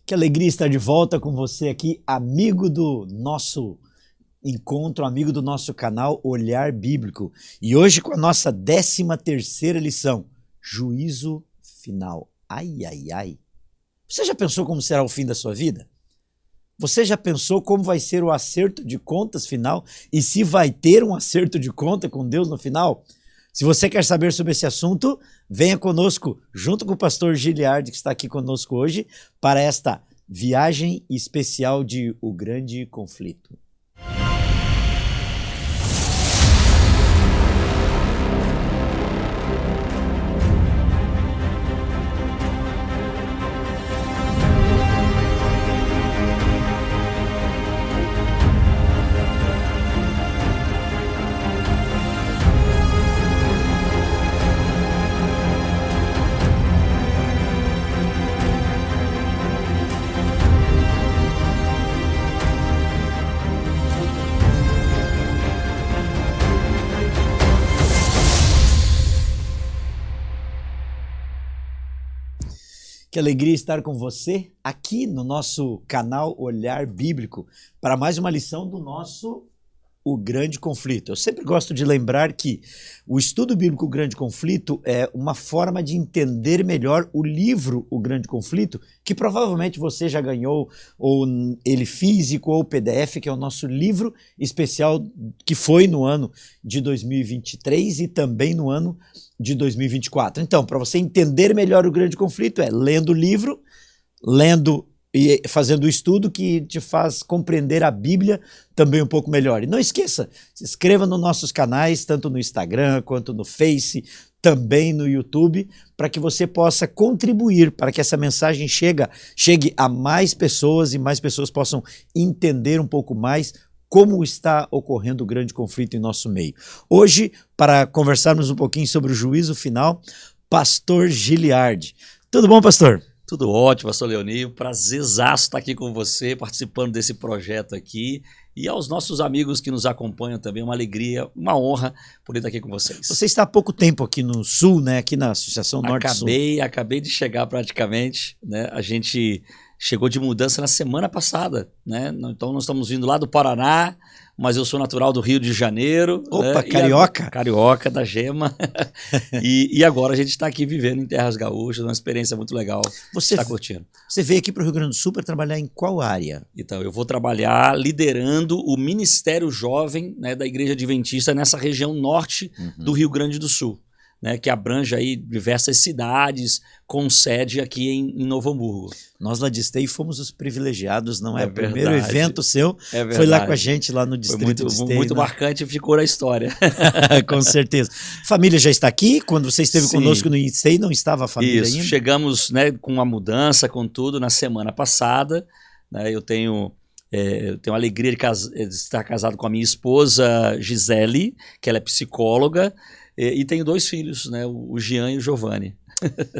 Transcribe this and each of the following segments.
Que alegria estar de volta com você aqui, amigo do nosso encontro, amigo do nosso canal Olhar Bíblico. E hoje com a nossa 13ª lição, Juízo Final. Ai, ai, ai. Você já pensou como será o fim da sua vida? Você já pensou como vai ser o acerto de contas final? E se vai ter um acerto de conta com Deus no final? Se você quer saber sobre esse assunto, venha conosco, junto com o pastor Giliardi, que está aqui conosco hoje, para esta viagem especial de O Grande Conflito. Que alegria estar com você aqui no nosso canal Olhar Bíblico para mais uma lição do nosso O Grande Conflito. Eu sempre gosto de lembrar que o estudo bíblico O Grande Conflito é uma forma de entender melhor o livro O Grande Conflito, que provavelmente você já ganhou, ou ele físico ou PDF, que é o nosso livro especial que foi no ano de 2023 e também no ano de 2024. Então, para você entender melhor o Grande Conflito, é lendo o livro, lendo e fazendo o estudo que te faz compreender a Bíblia também um pouco melhor. E não esqueça, se inscreva nos nossos canais, tanto no Instagram quanto no Face, também no YouTube, para que você possa contribuir para que essa mensagem chegue a mais pessoas e mais pessoas possam entender um pouco mais como está ocorrendo o grande conflito em nosso meio. Hoje, para conversarmos um pouquinho sobre o juízo final, pastor Giliardi. Tudo bom, pastor? Tudo ótimo, pastor Leoni. Prazerzaço estar aqui com você, participando desse projeto aqui. E aos nossos amigos que nos acompanham também, uma alegria, uma honra poder estar aqui com vocês. Você está há pouco tempo aqui no Sul, né? Aqui na Associação Norte-Sul. Acabei de chegar praticamente, né? A gente chegou de mudança na semana passada, né? Então nós estamos vindo lá do Paraná, mas eu sou natural do Rio de Janeiro. Opa, né? carioca? Carioca, da Gema. e agora a gente está aqui vivendo em Terras Gaúchas, uma experiência muito legal. Você está curtindo. Você veio aqui para o Rio Grande do Sul para trabalhar em qual área? Então, eu vou trabalhar liderando o Ministério Jovem, né, da Igreja Adventista nessa região norte do Rio Grande do Sul, né, que abrange aí diversas cidades com sede aqui em Novo Hamburgo. Nós lá de Esteio fomos os privilegiados, não é? O verdade. primeiro evento seu foi lá com a gente, lá no distrito de Esteio. Muito né? marcante, ficou na história. Com certeza. Família já está aqui? Quando você esteve conosco no Esteio, não estava a família Isso, ainda? chegamos, né, com a mudança, com tudo, na semana passada. Né, eu tenho a alegria de estar casado com a minha esposa Gisele, que ela é psicóloga, e tenho 2 filhos, né, o Jean e o Giovanni.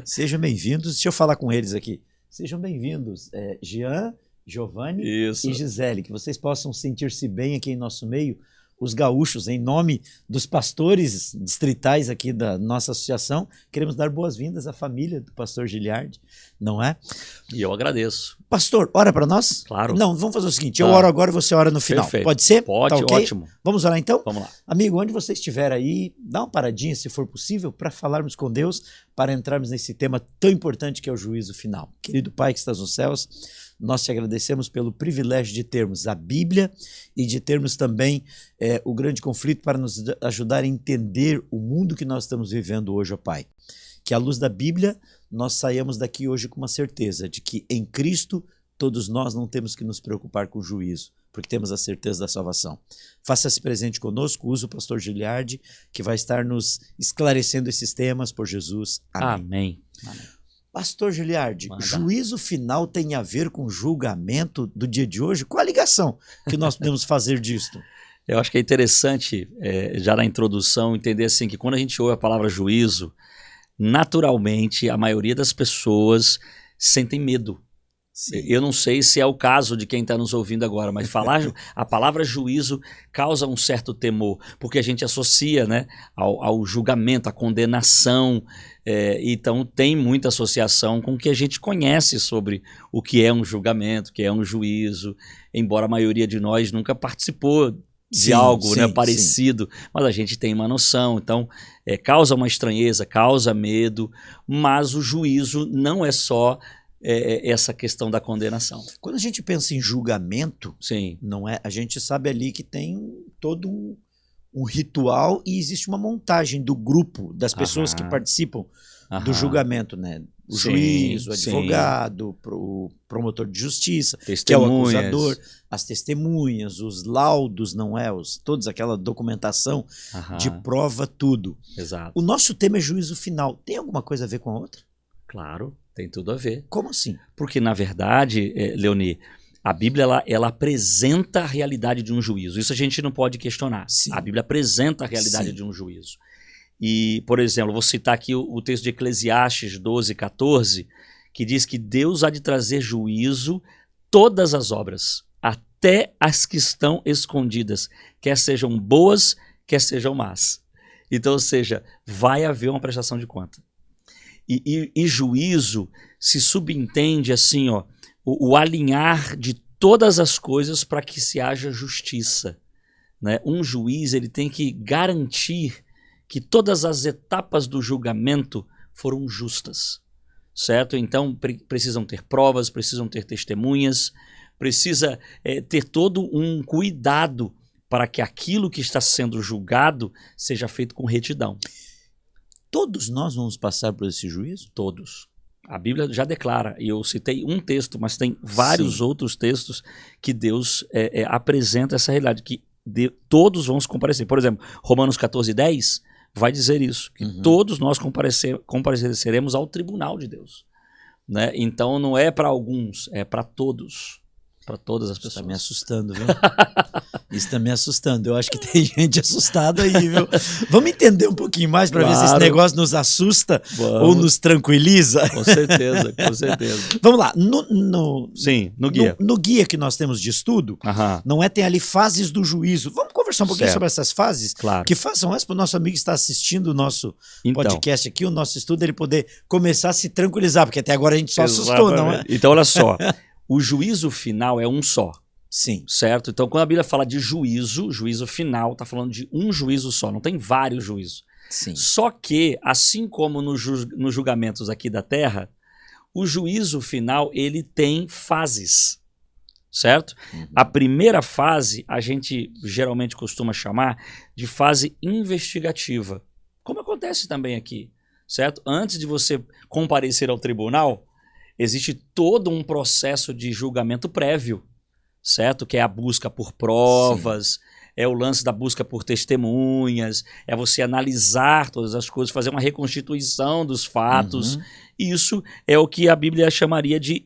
Sejam bem-vindos. Deixa eu falar com eles aqui. Sejam bem-vindos, Jean, Giovanni e Gisele, que vocês possam sentir-se bem aqui em nosso meio. Os gaúchos, em nome dos pastores distritais aqui da nossa associação, queremos dar boas-vindas à família do pastor Giliardi, não é? E eu agradeço. Pastor, ora para nós? Claro. Não, vamos fazer o seguinte, eu oro agora e você ora no final. Perfeito. Pode ser? Pode, tá okay? Ótimo. Vamos orar então? Vamos lá. Amigo, onde você estiver aí, dá uma paradinha, se for possível, para falarmos com Deus, para entrarmos nesse tema tão importante que é o juízo final. Querido Pai que estás nos céus, nós te agradecemos pelo privilégio de termos a Bíblia e de termos também o grande conflito para nos ajudar a entender o mundo que nós estamos vivendo hoje, ó Pai. Que à luz da Bíblia nós saiamos daqui hoje com uma certeza de que em Cristo todos nós não temos que nos preocupar com o juízo, porque temos a certeza da salvação. Faça-se presente conosco, use o pastor Giliardi, que vai estar nos esclarecendo esses temas por Jesus. Amém. Amém. Pastor Giliardi, juízo final tem a ver com o julgamento do dia de hoje? Qual a ligação que nós podemos fazer disto? Eu acho que é interessante, já na introdução, entender assim que quando a gente ouve a palavra juízo, naturalmente a maioria das pessoas sentem medo. Sim. Eu não sei se é o caso de quem está nos ouvindo agora, mas a palavra juízo causa um certo temor, porque a gente associa, né, ao julgamento, à condenação. Então tem muita associação com o que a gente conhece sobre o que é um julgamento, o que é um juízo, embora a maioria de nós nunca participou de algo, né, parecido, mas a gente tem uma noção. Então causa uma estranheza, causa medo, mas o juízo não é só essa questão da condenação. Quando a gente pensa em julgamento, Sim. não é? A gente sabe ali que tem todo um ritual e existe uma montagem do grupo, das pessoas que participam do julgamento, né? O juiz, o advogado, o promotor de justiça, que é o acusador, as testemunhas, os laudos, não é? Toda aquela documentação de prova, tudo. Exato. O nosso tema é juízo final. Tem alguma coisa a ver com a outra? Claro, tem tudo a ver. Como assim? Porque, na verdade, Leoni, a Bíblia ela apresenta a realidade de um juízo. Isso a gente não pode questionar. Sim. A Bíblia apresenta a realidade de um juízo. E, por exemplo, vou citar aqui o texto de Eclesiastes 12:14, que diz que Deus há de trazer juízo todas as obras, até as que estão escondidas, quer sejam boas, quer sejam más. Então, ou seja, vai haver uma prestação de conta. E juízo se subentende assim, ó, o alinhar de todas as coisas para que se haja justiça, né? Um juiz ele tem que garantir que todas as etapas do julgamento foram justas, certo? Então precisam ter provas, precisam ter testemunhas, precisa ter todo um cuidado para que aquilo que está sendo julgado seja feito com retidão. Todos nós vamos passar por esse juízo? Todos. A Bíblia já declara, e eu citei um texto, mas tem vários outros textos que Deus apresenta essa realidade, que todos vão se comparecer. Por exemplo, Romanos 14:10 vai dizer isso, que todos nós compareceremos ao tribunal de Deus, né? Então não é para alguns, é para todos. Para todas as pessoas. Isso tá me assustando, viu? Isso tá me assustando. Eu acho que tem gente assustada aí, viu? Vamos entender um pouquinho mais para ver se esse negócio nos assusta ou nos tranquiliza? Com certeza, com certeza. Vamos lá. Sim, no guia. No guia que nós temos de estudo, não é? Tem ali fases do juízo. Vamos conversar um pouquinho sobre essas fases? Claro. Que façam essa para o nosso amigo que está assistindo o nosso podcast aqui, o nosso estudo, ele poder começar a se tranquilizar, porque até agora a gente só assustou, não é? Então, olha só. O juízo final é um só. Sim. Certo? Então, quando a Bíblia fala de juízo final, está falando de um juízo só, não tem vários juízos. Sim. Só que, assim como nos julgamentos aqui da terra, o juízo final ele tem fases. Certo? A primeira fase a gente geralmente costuma chamar de fase investigativa. Como acontece também aqui. Certo? Antes de você comparecer ao tribunal, existe todo um processo de julgamento prévio, certo? Que é a busca por provas, é o lance da busca por testemunhas, é você analisar todas as coisas, fazer uma reconstituição dos fatos. Isso é o que a Bíblia chamaria de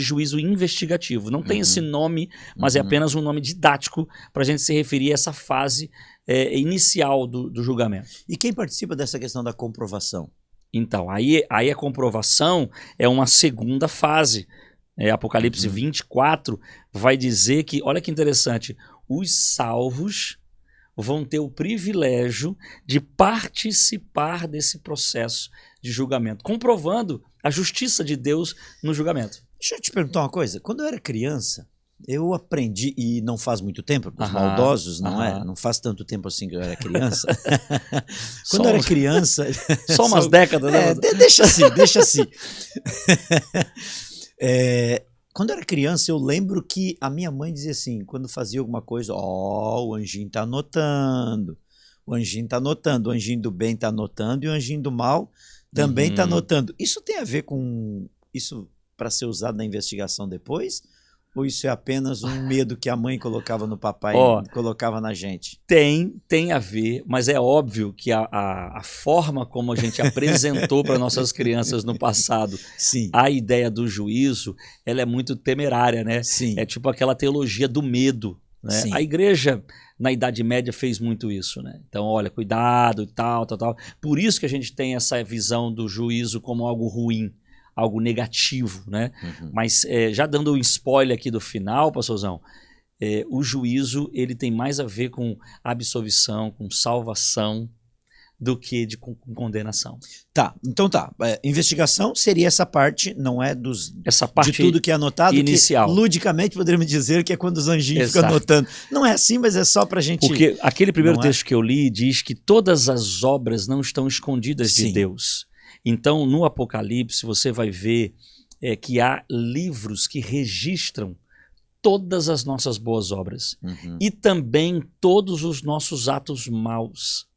juízo investigativo. Não tem esse nome, mas é apenas um nome didático para a gente se referir a essa fase inicial do julgamento. E quem participa dessa questão da comprovação? Então, aí a comprovação é uma segunda fase. Apocalipse 24 vai dizer que, olha que interessante, os salvos vão ter o privilégio de participar desse processo de julgamento, comprovando a justiça de Deus no julgamento. Deixa eu te perguntar uma coisa. Quando eu era criança, eu aprendi, e não faz muito tempo, os maldosos, não é? Não faz tanto tempo assim que eu era criança. Quando eu era criança... Só umas décadas, né? Deixa assim. Quando eu era criança, eu lembro que a minha mãe dizia assim, quando fazia alguma coisa, o anjinho tá anotando, o anjinho tá anotando, o anjinho do bem tá anotando e o anjinho do mal também tá anotando. Isso tem a ver com isso para ser usado na investigação depois? Ou isso é apenas um medo que a mãe colocava no papai e colocava na gente? Tem a ver, mas é óbvio que a forma como a gente apresentou para nossas crianças no passado a ideia do juízo, ela é muito temerária, né? Sim. É tipo aquela teologia do medo, né? A igreja, na Idade Média, fez muito isso, né? Então, olha, cuidado e tal. Por isso que a gente tem essa visão do juízo como algo ruim. algo negativo, né? Mas já dando um spoiler aqui do final, pastorzão, o juízo ele tem mais a ver com absolvição, com salvação, do que com condenação. Tá, então tá. Investigação seria essa parte, não é essa parte de tudo que é anotado, inicial. Que ludicamente poderíamos dizer que é quando os anjinhos ficam anotando. Não é assim, mas é só pra gente... Porque aquele primeiro texto que eu li diz que todas as obras não estão escondidas de Deus. Então, no Apocalipse, você vai ver que há livros que registram todas as nossas boas obras. E também todos os nossos atos maus.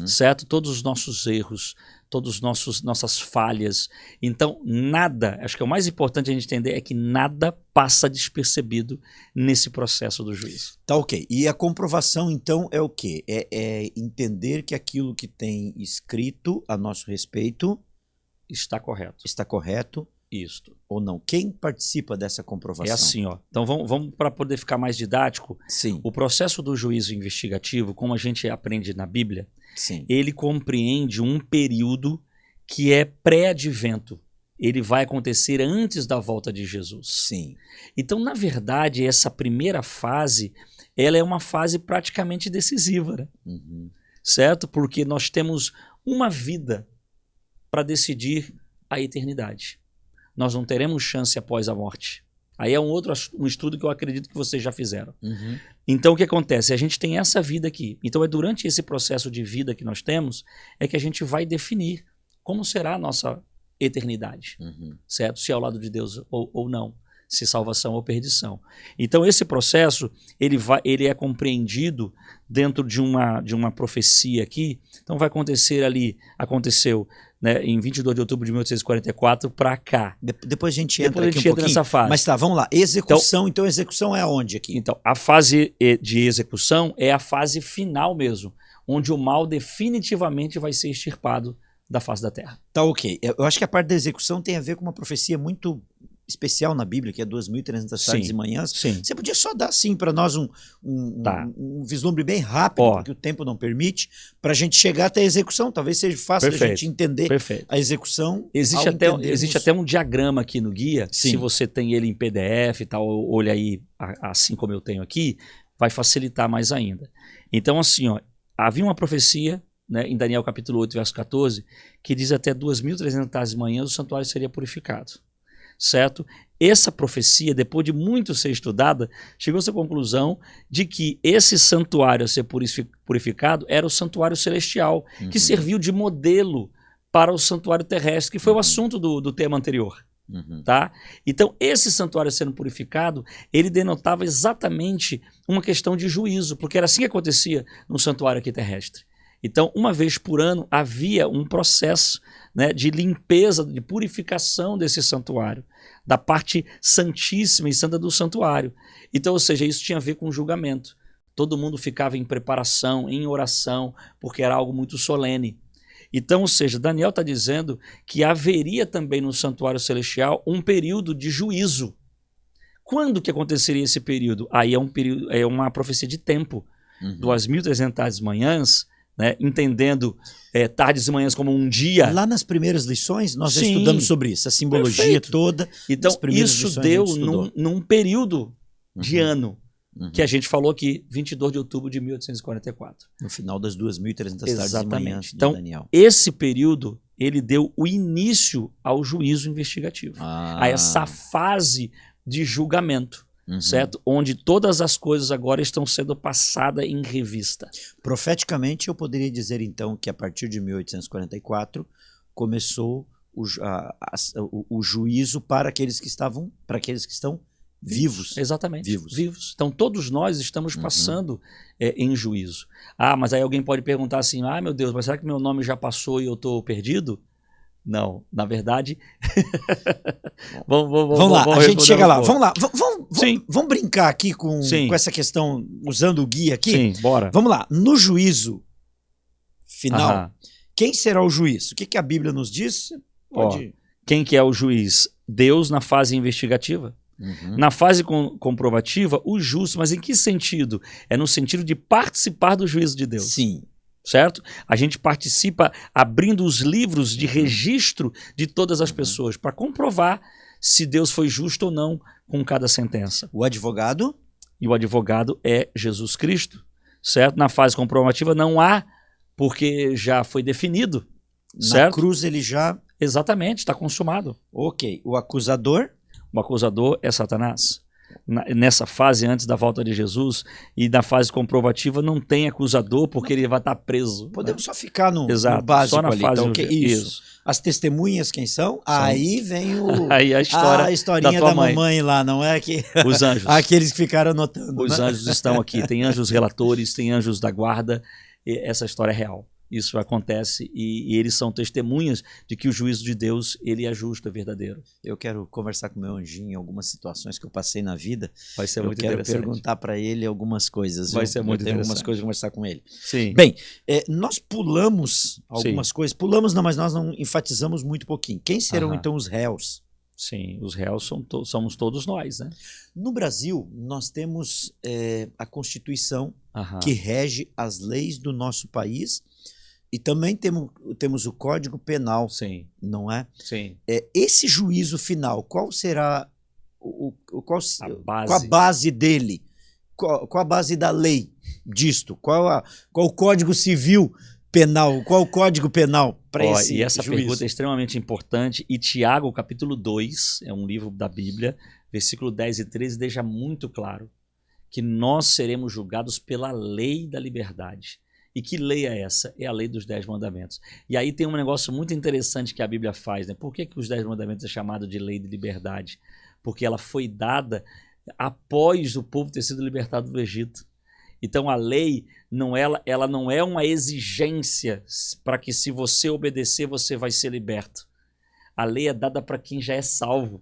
Certo? Todos os nossos erros, todas nossas falhas. Então, nada, acho que o mais importante a gente entender é que nada passa despercebido nesse processo do juízo. Tá, ok. E a comprovação, então, é o quê? É entender que aquilo que tem escrito a nosso respeito está correto. Está correto. Isto. Ou não? Quem participa dessa comprovação? É assim, ó. Então vamos para poder ficar mais didático. Sim. O processo do juízo investigativo, como a gente aprende na Bíblia, sim, ele compreende um período que é pré-advento. Ele vai acontecer antes da volta de Jesus. Sim. Então, na verdade, essa primeira fase, ela é uma fase praticamente decisiva, né? Certo? Porque nós temos uma vida para decidir a eternidade. Nós não teremos chance após a morte. Aí é um estudo que eu acredito que vocês já fizeram. Então o que acontece? A gente tem essa vida aqui. Então é durante esse processo de vida que nós temos é que a gente vai definir como será a nossa eternidade. Certo? Se é ao lado de Deus ou não. Se salvação ou perdição. Então esse processo ele é compreendido dentro de uma profecia aqui. Então vai acontecer aconteceu, né, em 22 de outubro de 1844 para cá. Depois a gente entra aqui um pouquinho nessa fase. Mas tá, vamos lá. Execução, então execução é aonde aqui? Então, a fase de execução é a fase final mesmo, onde o mal definitivamente vai ser extirpado da face da terra. Tá, ok. Eu acho que a parte da execução tem a ver com uma profecia muito especial na Bíblia, que é 2.300 tardes e manhãs. Sim. Você podia só dar, assim, para nós um vislumbre bem rápido, porque o tempo não permite, para a gente chegar até a execução. Talvez seja fácil da gente entender a execução. Existe até um diagrama aqui no guia, Sim. Se você tem ele em PDF e tal, olha aí, assim como eu tenho aqui, vai facilitar mais ainda. Então, assim, ó, havia uma profecia, né, em Daniel capítulo 8, verso 14, que diz até 2.300 tardes e manhãs o santuário seria purificado. Certo? Essa profecia, depois de muito ser estudada, chegou-se à conclusão de que esse santuário a ser purificado era o santuário celestial, que serviu de modelo para o santuário terrestre, que foi o assunto do tema anterior. Tá? Então, esse santuário sendo purificado, ele denotava exatamente uma questão de juízo, porque era assim que acontecia no santuário aqui terrestre. Então, uma vez por ano, havia um processo, né, de limpeza, de purificação desse santuário, da parte santíssima e santa do santuário. Então, ou seja, isso tinha a ver com julgamento. Todo mundo ficava em preparação, em oração, porque era algo muito solene. Então, ou seja, Daniel está dizendo que haveria também no santuário celestial um período de juízo. Quando que aconteceria esse período? Aí é uma profecia de tempo. 2.300 tardes e manhãs, né, entendendo tardes e manhãs como um dia. Lá nas primeiras lições nós já estudamos sobre isso, a simbologia toda. Então isso deu num período de ano, que a gente falou aqui, 22 de outubro de 1844. No final das 2.300 tardes e manhãs de então, Daniel. Esse período, ele deu o início ao juízo investigativo, a essa fase de julgamento. Certo? Onde todas as coisas agora estão sendo passadas em revista. Profeticamente, eu poderia dizer então que a partir de 1844 começou o juízo para aqueles que estão vivos. Exatamente. Vivos. Então todos nós estamos passando em juízo. Mas aí alguém pode perguntar assim, meu Deus, mas será que meu nome já passou e eu estou perdido? Não, na verdade... vamos lá, a gente chega lá. Vamos lá, vamos brincar aqui com essa questão, usando o guia aqui? Sim, bora. Vamos lá, no juízo final, quem será o juiz? O que a Bíblia nos diz? Quem que é o juiz? Deus na fase investigativa. Na fase comprovativa, o justo, mas em que sentido? É no sentido de participar do juízo de Deus. Sim. certo? A gente participa abrindo os livros de registro de todas as pessoas para comprovar se Deus foi justo ou não com cada sentença. O advogado? E o advogado é Jesus Cristo, certo? Na fase comprovativa não há, porque já foi definido, certo? Na cruz ele já... Exatamente, está consumado. Ok. O acusador? O acusador é Satanás. Nessa fase antes da volta de Jesus e na fase comprovativa não tem acusador porque ele vai estar preso. Podemos só ficar no Exato, básico só na ali. fase Então, isso. As testemunhas quem são? Aí vem Aí a historinha da tua mãe. mamãe lá, não é? Que... Os anjos. Aqueles que ficaram anotando. Os né? anjos estão aqui. Tem anjos relatores, tem anjos da guarda. E essa história é real. Isso acontece e eles são testemunhas de que o juízo de Deus ele é justo, é verdadeiro. Eu quero conversar com meu anjinho em algumas situações que eu passei na vida. Vai ser muito interessante. Eu quero perguntar para ele algumas coisas. Vai ser muito interessante. Tem algumas coisas para conversar com ele. Sim. Bem, nós pulamos algumas coisas. Pulamos não, mas nós não enfatizamos muito pouquinho. Quem serão então os réus? Sim, os réus somos todos nós, né? No Brasil, nós temos a Constituição que rege as leis do nosso país. E também temos o Código Penal, sim, não é? Sim. Esse juízo final, qual será qual a base dele? Qual a base da lei disto? Qual o Código Civil Penal? Qual o Código Penal para esse E essa juízo? pergunta é extremamente importante. E Tiago, capítulo 2, é um livro da Bíblia, versículo 10 e 13, deixa muito claro que nós seremos julgados pela lei da liberdade. E que lei é essa? É a lei dos 10 mandamentos. E aí tem um negócio muito interessante que a Bíblia faz, né? Por que os 10 mandamentos é chamado de lei de liberdade? Porque ela foi dada após o povo ter sido libertado do Egito. Então a lei, ela não é uma exigência para que se você obedecer, você vai ser liberto. A lei é dada para quem já é salvo.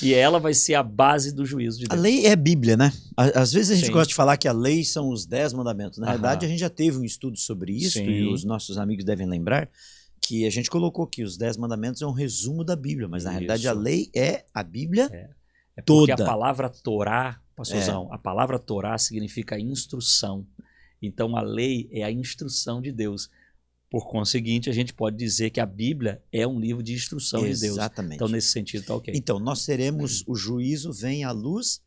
E ela vai ser a base do juízo de Deus. A lei é a Bíblia, né? Às vezes a gente gosta de falar que a lei são os 10 mandamentos. Na verdade, a gente já teve um estudo sobre isso, e os nossos amigos devem lembrar que a gente colocou que os 10 mandamentos é um resumo da Bíblia, mas na realidade a lei é a Bíblia toda. Porque a palavra Torá, pastorzão, a palavra Torá significa instrução. Então a lei é a instrução de Deus. Por conseguinte, a gente pode dizer que a Bíblia é um livro de instrução de Deus. Exatamente. Então, nesse sentido, tá ok. Então, nós seremos, o juízo vem à luz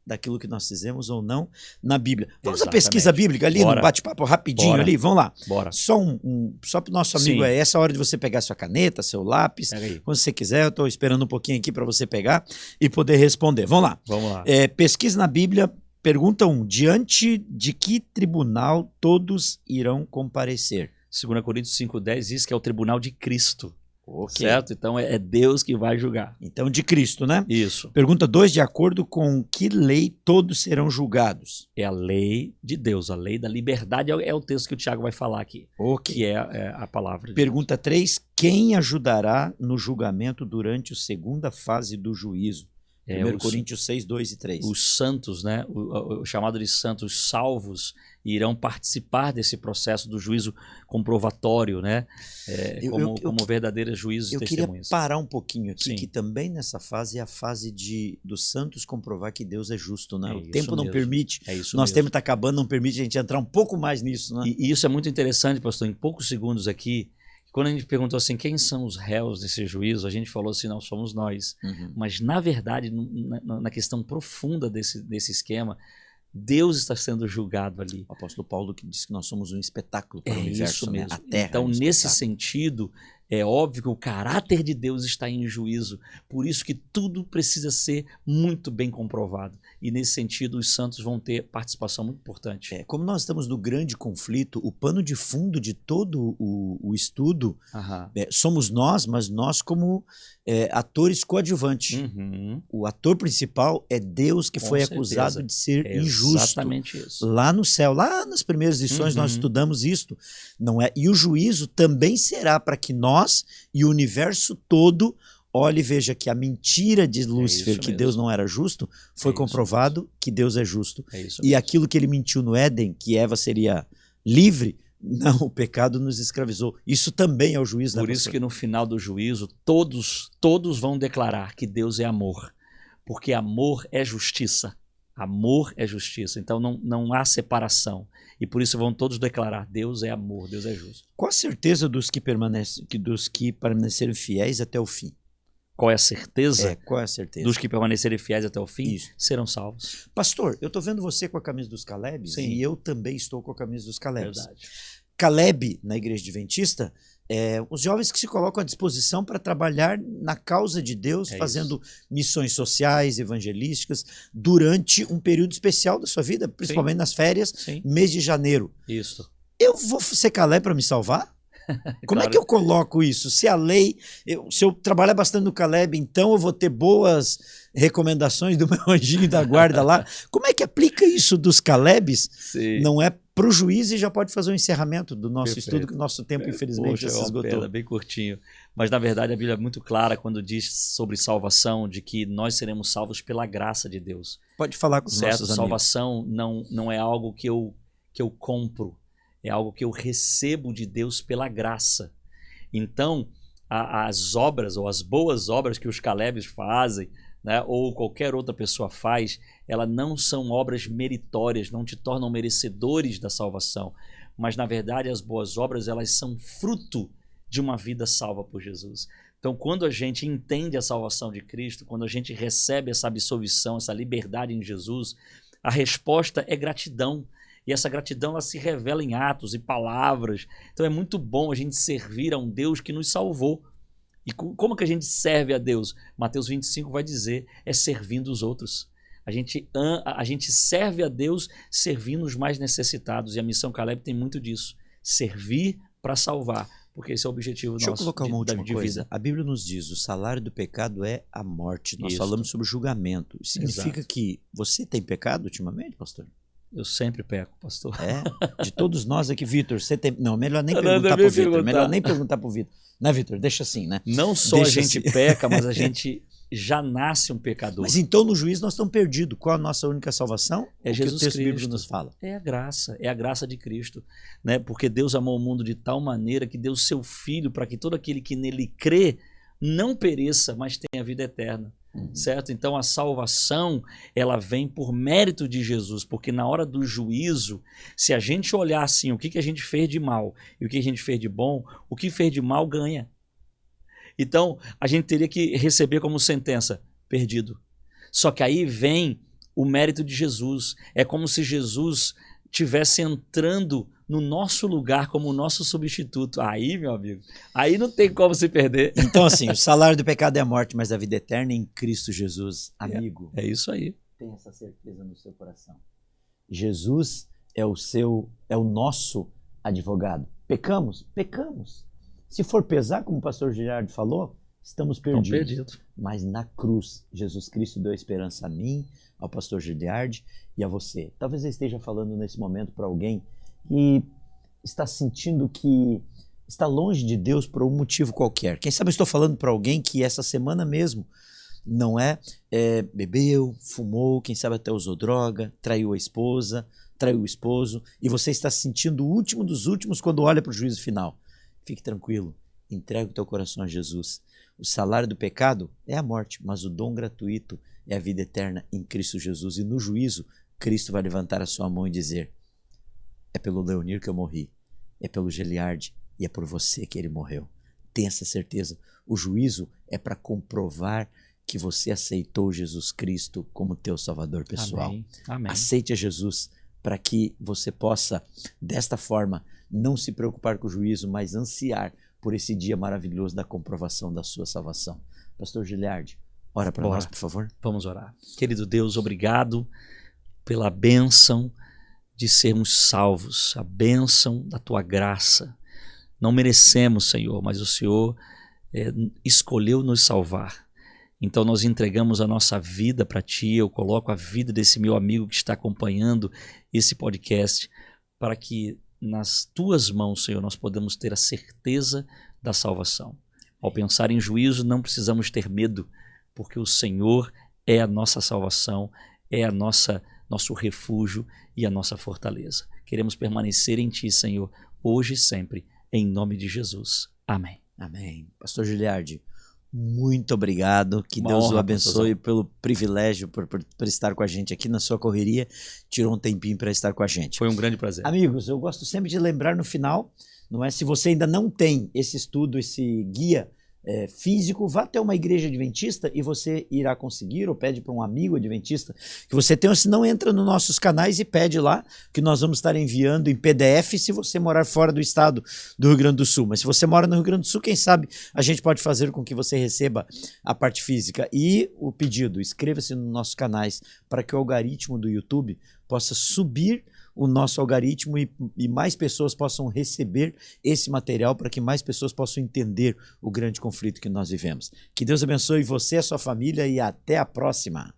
daquilo que nós fizemos ou não na Bíblia. Vamos à pesquisa bíblica ali, no bate-papo rapidinho ali, vamos lá. Bora. Só para o nosso amigo, essa hora de você pegar sua caneta, seu lápis, quando você quiser, eu estou esperando um pouquinho aqui para você pegar e poder responder. Vamos lá. Vamos lá. Pesquisa na Bíblia, pergunta 1, diante de que tribunal todos irão comparecer? 2 Coríntios 5,10 diz que é o tribunal de Cristo. Okay. Certo? Então é Deus que vai julgar. Então de Cristo, né? Isso. Pergunta 2, de acordo com que lei todos serão julgados? É a lei de Deus, a lei da liberdade é o texto que o Tiago vai falar aqui. Okay. Que é a palavra de Pergunta 3, quem ajudará no julgamento durante a segunda fase do juízo? 1 Coríntios 6, 2 e 3. Os santos, né? O chamado de santos salvos, irão participar desse processo do juízo comprovatório, né? Como verdadeiros juízes e testemunhas. Eu queria parar um pouquinho aqui, que também nessa fase é a fase dos santos comprovar que Deus é justo, né? O tempo não permite, nosso tempo está acabando, não permite a gente entrar um pouco mais nisso, né? E isso é muito interessante, pastor, em poucos segundos aqui. Quando a gente perguntou assim, quem são os réus desse juízo, a gente falou assim, não somos nós. Mas, na verdade, na questão profunda desse esquema, Deus está sendo julgado ali. O apóstolo Paulo que diz que nós somos um espetáculo para o universo, isso mesmo. Né? A Terra. Então, nesse sentido, é óbvio que o caráter de Deus está em juízo. Por isso que tudo precisa ser muito bem comprovado. E, nesse sentido, os santos vão ter participação muito importante. Como nós estamos no grande conflito, o pano de fundo de todo o estudo somos nós, mas nós como atores coadjuvantes. O ator principal é Deus, que foi acusado de ser injusto. Exatamente isso. Lá no céu, lá nas primeiras lições nós estudamos isto. Não é? E o juízo também será para que nós e o universo todo olhe e veja que a mentira de Lúcifer, que Deus não era justo, foi comprovado que Deus é justo. E aquilo que ele mentiu no Éden, que Eva seria livre, não, o pecado nos escravizou. Isso também é o juízo. Por isso que no final do juízo, todos vão declarar que Deus é amor. Porque amor é justiça. Amor é justiça. Então não há separação. E por isso vão todos declarar: Deus é amor, Deus é justo. Qual a certeza dos que permanecerem fiéis até o fim? Qual é a certeza? Qual é a certeza? Dos que permanecerem fiéis até o fim, Isso. serão salvos. Pastor, eu estou vendo você com a camisa dos Calebs. Sim. E eu também estou com a camisa dos Calebs. Verdade. Caleb, na Igreja Adventista, os jovens que se colocam à disposição para trabalhar na causa de Deus, fazendo missões sociais, evangelísticas, durante um período especial da sua vida, principalmente Sim. nas férias, Sim. mês de janeiro. Isso. Eu vou ser Caleb para me salvar? Como Claro. é que eu coloco isso? Se a lei, se eu trabalhar bastante no Caleb, então eu vou ter boas recomendações do meu anjinho da guarda lá. Como é que aplica isso dos Calebs? Sim. Não é para o juiz e já pode fazer o encerramento do nosso Perfeito. estudo, que o nosso tempo, infelizmente, já se esgotou. Pena, bem curtinho. Mas, na verdade, a Bíblia é muito clara quando diz sobre salvação, de que nós seremos salvos pela graça de Deus. Pode falar com os certo? nossos amigos. Salvação não é algo que eu compro, é algo que eu recebo de Deus pela graça. Então, as obras ou as boas obras que os Calebs fazem, né, ou qualquer outra pessoa faz, elas não são obras meritórias, não te tornam merecedores da salvação. Mas, na verdade, as boas obras, elas são fruto de uma vida salva por Jesus. Então, quando a gente entende a salvação de Cristo, quando a gente recebe essa absolvição, essa liberdade em Jesus, a resposta é gratidão. E essa gratidão ela se revela em atos e palavras. Então é muito bom a gente servir a um Deus que nos salvou. E como que a gente serve a Deus? Mateus 25 vai dizer, é servindo os outros. A gente serve a Deus servindo os mais necessitados. E a missão Caleb tem muito disso. Servir para salvar. Porque esse é o objetivo Deixa nosso eu colocar uma última de coisa. vida. A Bíblia nos diz, o salário do pecado é a morte. Nós falamos sobre julgamento. Isso significa que você tem pecado ultimamente, pastor? Eu sempre peco, pastor. De todos nós aqui, Vitor, você tem... Não, melhor nem perguntar pro Vitor. Melhor nem perguntar pro Vitor. Né, Vitor? Deixa assim, né? Não só Deixa a gente assim. peca, mas a gente já nasce um pecador. Mas então no juízo nós estamos perdidos. Qual a nossa única salvação? É Jesus Jesus Cristo. O texto Cristo. bíblico nos fala. É a graça de Cristo, né? Porque Deus amou o mundo de tal maneira que deu o seu Filho para que todo aquele que nele crê não pereça, mas tenha vida eterna. Certo? Então a salvação ela vem por mérito de Jesus, porque na hora do juízo, se a gente olhar assim, o que a gente fez de mal e o que a gente fez de bom, o que fez de mal ganha. Então a gente teria que receber como sentença, perdido. Só que aí vem o mérito de Jesus. É como se Jesus estivesse entrando no nosso lugar como o nosso substituto. Aí, meu amigo, aí não tem como se perder. Então, assim, o salário do pecado é a morte, mas a vida eterna é em Cristo Jesus, amigo. É isso aí. Tenha essa certeza no seu coração. Jesus é o nosso advogado. Pecamos? Pecamos. Se for pesar, como o pastor Gerardo falou, estamos perdidos. Mas na cruz, Jesus Cristo deu esperança a mim, ao pastor Giliardi e a você. Talvez eu esteja falando nesse momento para alguém que está sentindo que está longe de Deus por um motivo qualquer. Quem sabe eu estou falando para alguém que essa semana mesmo não bebeu, fumou, quem sabe até usou droga, traiu a esposa, traiu o esposo, e você está se sentindo o último dos últimos quando olha para o juízo final. Fique tranquilo, entrega o teu coração a Jesus. O salário do pecado é a morte, mas o dom gratuito é a vida eterna em Cristo Jesus. E no juízo, Cristo vai levantar a sua mão e dizer: é pelo Leonir que eu morri, é pelo Giliardi e é por você que ele morreu. Tenha essa certeza. O juízo é para comprovar que você aceitou Jesus Cristo como teu Salvador pessoal. Amém. Amém. Aceite a Jesus para que você possa, desta forma, não se preocupar com o juízo, mas ansiar por esse dia maravilhoso da comprovação da sua salvação. Pastor Giliardi, ora para nós, por favor. Vamos orar. Querido Deus, obrigado pela bênção de sermos salvos, a bênção da tua graça. Não merecemos, Senhor, mas o Senhor escolheu nos salvar. Então nós entregamos a nossa vida para Ti. Eu coloco a vida desse meu amigo que está acompanhando esse podcast, para que nas Tuas mãos, Senhor, nós podemos ter a certeza da salvação. Ao pensar em juízo, não precisamos ter medo, porque o Senhor é a nossa salvação, é nosso refúgio e a nossa fortaleza. Queremos permanecer em Ti, Senhor, hoje e sempre, em nome de Jesus. Amém. Amém. Pastor Giliardi, Muito obrigado, que Uma Deus o honra, abençoe pastorzão. pelo privilégio, por estar com a gente aqui na sua correria, tirou um tempinho para estar com a gente. Foi um grande prazer. Amigos, eu gosto sempre de lembrar no final, não é? Se você ainda não tem esse estudo, esse guia físico, vá até uma igreja adventista e você irá conseguir, ou pede para um amigo adventista que você tenha, ou se não, entra nos nossos canais e pede lá, que nós vamos estar enviando em PDF se você morar fora do estado do Rio Grande do Sul. Mas se você mora no Rio Grande do Sul, quem sabe a gente pode fazer com que você receba a parte física. E o pedido, inscreva-se nos nossos canais para que o algoritmo do YouTube possa subir o nosso algoritmo e mais pessoas possam receber esse material para que mais pessoas possam entender o grande conflito que nós vivemos. Que Deus abençoe você, a sua família e até a próxima.